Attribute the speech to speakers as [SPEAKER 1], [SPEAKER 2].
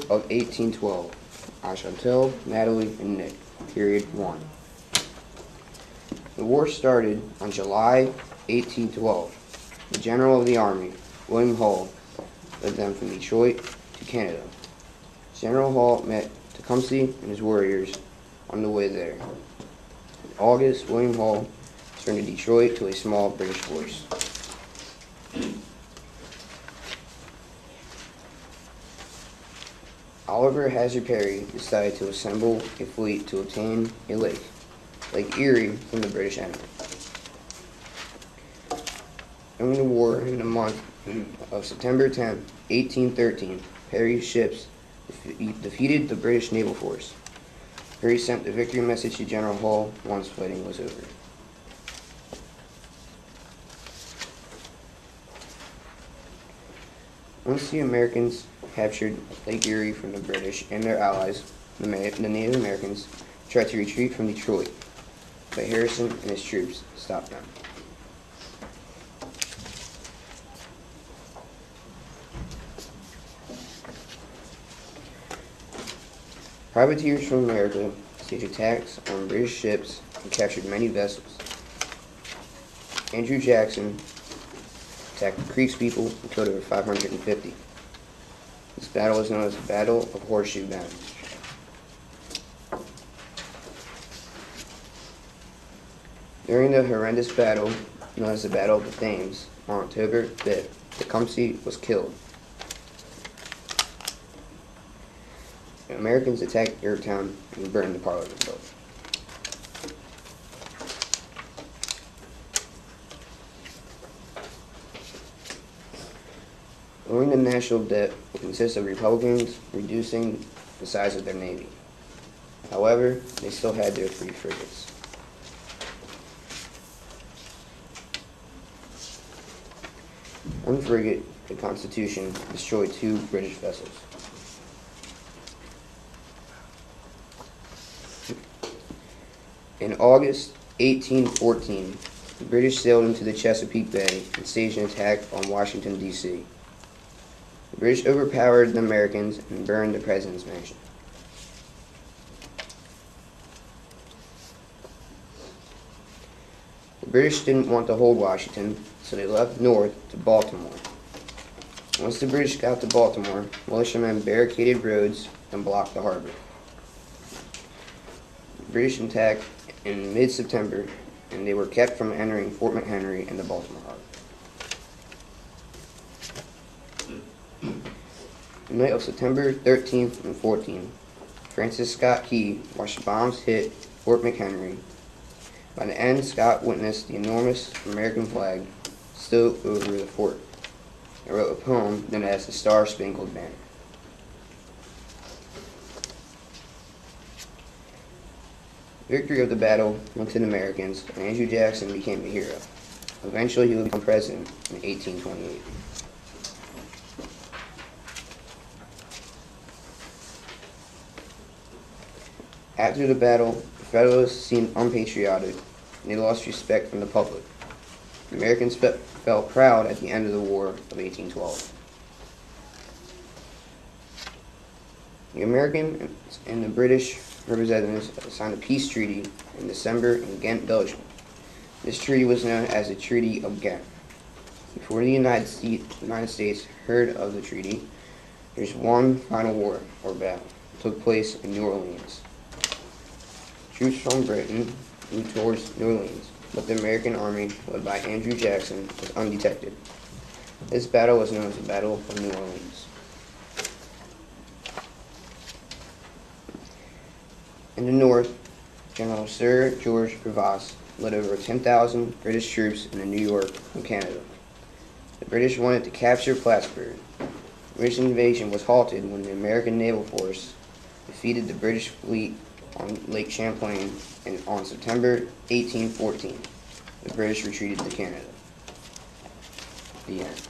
[SPEAKER 1] of 1812. I shall tell Natalie and Nick. Period 1. The war started on July 1812. The General of the Army, William Hull, led them from Detroit to Canada. General Hull met Tecumseh and his warriors on the way there. In August, William Hull turned to Detroit to a small British force. Oliver Hazard Perry decided to assemble a fleet to obtain a Lake Erie, from the British enemy. During the war, in the month of September 10, 1813, Perry's ships defeated the British naval force. Perry sent the victory message to General Hull once fighting was over. Once the Americans captured Lake Erie from the British and their allies, the Native Americans tried to retreat from Detroit, but Harrison and his troops stopped them. Privateers from America staged attacks on British ships and captured many vessels. Andrew Jackson attacked the Creek's people and killed over 550. This battle is known as the Battle of Horseshoe Bend. During the horrendous battle, known as the Battle of the Thames, on October 5th, Tecumseh was killed. The Americans attacked Yorktown and burned the Parliament building. Lowering the national debt will consist of Republicans reducing the size of their navy. However, they still had their 3 frigates. One frigate, the Constitution, destroyed 2 British vessels. In August 1814, the British sailed into the Chesapeake Bay and staged an attack on Washington, D.C. The British overpowered the Americans and burned the President's mansion. The British didn't want to hold Washington, so they left north to Baltimore. Once the British got to Baltimore, militiamen barricaded roads and blocked the harbor. The British attacked in mid-September, and they were kept from entering Fort McHenry and the Baltimore Harbor. The night of September 13th and 14th, Francis Scott Key watched bombs hit Fort McHenry. By the end, Scott witnessed the enormous American flag still over the fort and wrote a poem known as the Star-Spangled Banner. The victory of the battle went to the Americans, and Andrew Jackson became a hero. Eventually, he would become president in 1828. After the battle, the Federalists seemed unpatriotic, and they lost respect from the public. The Americans felt proud at the end of the War of 1812. The American and the British representatives signed a peace treaty in December in Ghent, Belgium. This treaty was known as the Treaty of Ghent. Before the United States heard of the treaty, there's one final war, or battle, that took place in New Orleans. Troops from Britain moved towards New Orleans, but the American army, led by Andrew Jackson, was undetected. This battle was known as the Battle of New Orleans. In the north, General Sir George Prevost led over 10,000 British troops into New York from Canada. The British wanted to capture Plattsburgh. The British invasion was halted when the American naval force defeated the British fleet on Lake Champlain, and on September 1814, the British retreated to Canada. The end.